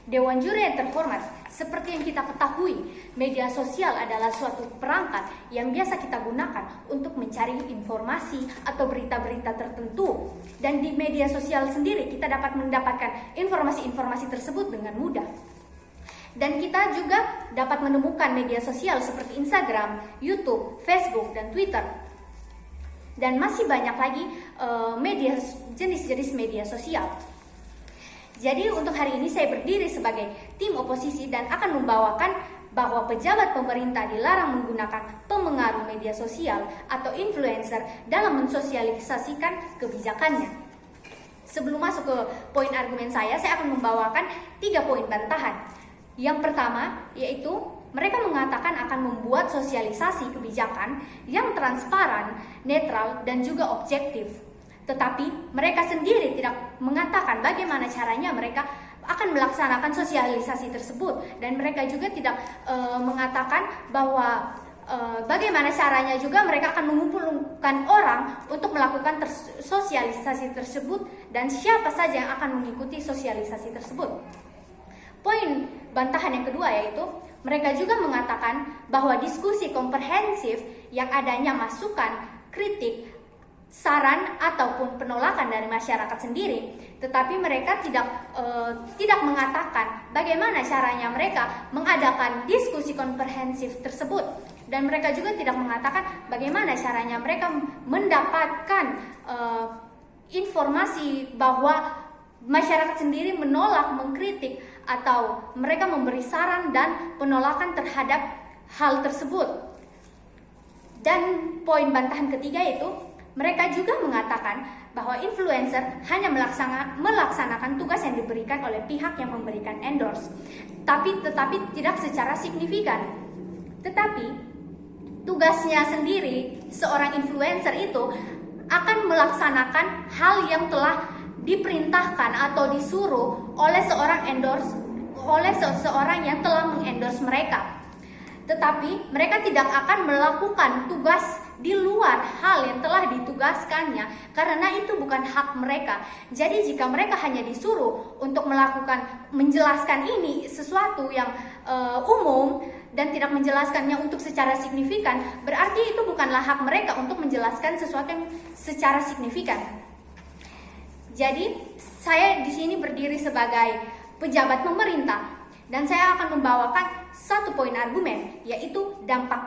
Dewan Juri yang terhormat, seperti yang kita ketahui, media sosial adalah suatu perangkat yang biasa kita gunakan untuk mencari informasi atau berita-berita tertentu. Dan di media sosial sendiri kita dapat mendapatkan informasi-informasi tersebut dengan mudah. Dan kita juga dapat menemukan media sosial seperti Instagram, YouTube, Facebook, dan Twitter. Dan masih banyak lagi jenis-jenis media sosial. Jadi untuk hari ini saya berdiri sebagai tim oposisi dan akan membawakan bahwa pejabat pemerintah dilarang menggunakan pemengaruh media sosial atau influencer dalam mensosialisasikan kebijakannya. Sebelum masuk ke poin argumen saya akan membawakan 3 poin bantahan. Yang pertama yaitu mereka mengatakan akan membuat sosialisasi kebijakan yang transparan, netral, dan juga objektif. Tetapi mereka sendiri tidak mengatakan bagaimana caranya mereka akan melaksanakan sosialisasi tersebut. Dan mereka juga tidak mengatakan bahwa bagaimana caranya juga mereka akan mengumpulkan orang untuk melakukan sosialisasi tersebut dan siapa saja yang akan mengikuti sosialisasi tersebut. Poin bantahan yang kedua yaitu mereka juga mengatakan bahwa diskusi komprehensif yang adanya masukan, kritik, saran ataupun penolakan dari masyarakat sendiri, tetapi mereka tidak mengatakan bagaimana caranya mereka mengadakan diskusi komprehensif tersebut, dan mereka juga tidak mengatakan bagaimana caranya mereka mendapatkan informasi bahwa masyarakat sendiri menolak, mengkritik, atau mereka memberi saran dan penolakan terhadap hal tersebut. Dan poin bantahan ketiga itu mereka juga mengatakan bahwa influencer hanya melaksanakan tugas yang diberikan oleh pihak yang memberikan endorse, tetapi tidak secara signifikan. Tetapi tugasnya sendiri seorang influencer itu akan melaksanakan hal yang telah diperintahkan atau disuruh oleh seseorang yang telah mengendorse mereka. Tetapi mereka tidak akan melakukan tugas di luar hal yang telah ditugaskannya, karena itu bukan hak mereka. Jadi jika mereka hanya disuruh untuk menjelaskan ini sesuatu yang umum dan tidak menjelaskannya untuk secara signifikan, berarti itu bukanlah hak mereka untuk menjelaskan sesuatu yang secara signifikan. Jadi saya di sini berdiri sebagai pejabat pemerintah dan saya akan membawakan 1 poin argumen, yaitu dampak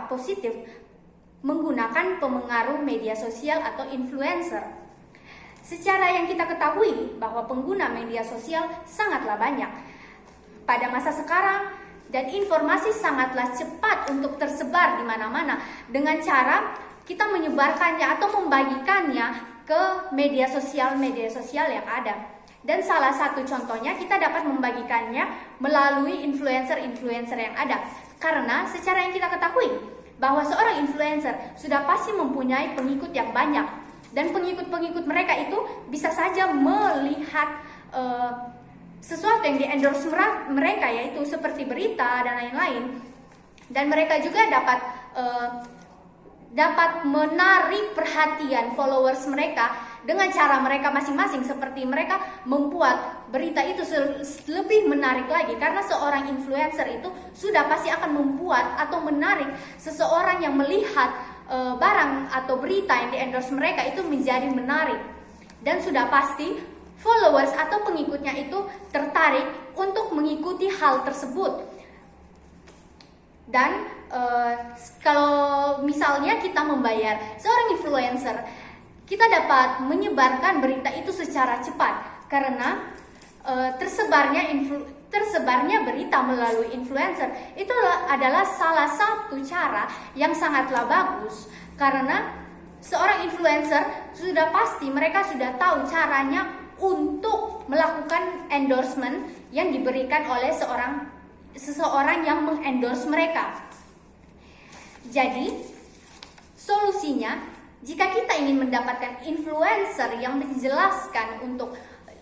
positif menggunakan pemengaruh media sosial atau influencer. Secara yang kita ketahui bahwa pengguna media sosial sangatlah banyak pada masa sekarang, dan informasi sangatlah cepat untuk tersebar di mana-mana dengan cara kita menyebarkannya atau membagikannya ke media sosial yang ada. Dan salah satu contohnya kita dapat membagikannya melalui influencer yang ada. Karena secara yang kita ketahui bahwa seorang influencer sudah pasti mempunyai pengikut yang banyak, dan pengikut-pengikut mereka itu bisa saja melihat sesuatu yang di-endorse mereka, yaitu seperti berita dan lain-lain. Dan mereka juga dapat menarik perhatian followers mereka dengan cara mereka masing-masing, seperti mereka membuat berita itu lebih menarik lagi, karena seorang influencer itu sudah pasti akan membuat atau menarik seseorang yang melihat barang atau berita yang di-endorse mereka itu menjadi menarik, dan sudah pasti followers atau pengikutnya itu tertarik untuk mengikuti hal tersebut. Dan kalau misalnya kita membayar seorang influencer, kita dapat menyebarkan berita itu secara cepat, karena tersebarnya berita melalui influencer itu adalah salah satu cara yang sangatlah bagus, karena seorang influencer sudah pasti mereka sudah tahu caranya untuk melakukan endorsement yang diberikan oleh seseorang yang mengendorse mereka. Jadi solusinya, jika kita ingin mendapatkan influencer yang menjelaskan untuk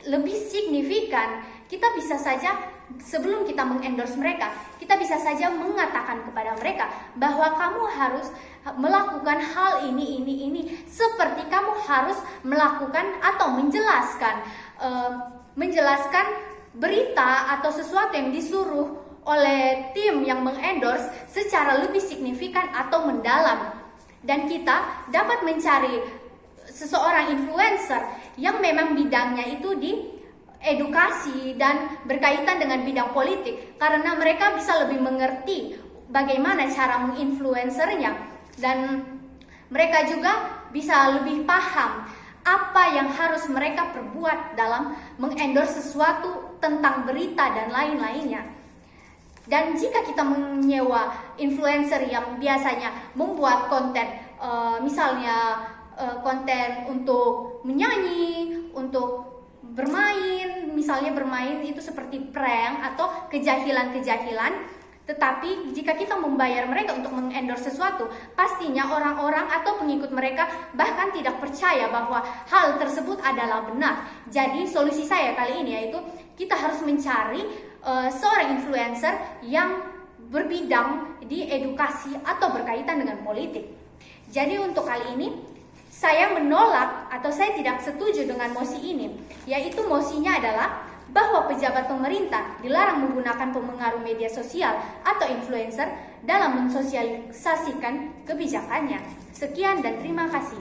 lebih signifikan, kita bisa saja sebelum kita mengendorse mereka, kita bisa saja mengatakan kepada mereka bahwa kamu harus melakukan hal ini, seperti kamu harus melakukan atau menjelaskan berita atau sesuatu yang disuruh oleh tim yang mengendorse secara lebih signifikan atau mendalam. Dan kita dapat mencari seseorang influencer yang memang bidangnya itu di edukasi dan berkaitan dengan bidang politik, karena mereka bisa lebih mengerti bagaimana cara menginfluencernya, dan mereka juga bisa lebih paham apa yang harus mereka perbuat dalam mengendorse sesuatu tentang berita dan lain-lainnya. Dan jika kita menyewa influencer yang biasanya membuat konten, misalnya konten untuk menyanyi, untuk bermain, misalnya bermain itu seperti prank atau kejahilan-kejahilan, tetapi jika kita membayar mereka untuk mengendorse sesuatu, pastinya orang-orang atau pengikut mereka bahkan tidak percaya bahwa hal tersebut adalah benar. Jadi solusi saya kali ini yaitu kita harus mencari seorang influencer yang berbidang di edukasi atau berkaitan dengan politik. Jadi untuk kali ini saya menolak atau saya tidak setuju dengan mosi ini, yaitu mosinya adalah bahwa pejabat pemerintah dilarang menggunakan pengaruh media sosial atau influencer dalam mensosialisasikan kebijakannya. Sekian dan terima kasih.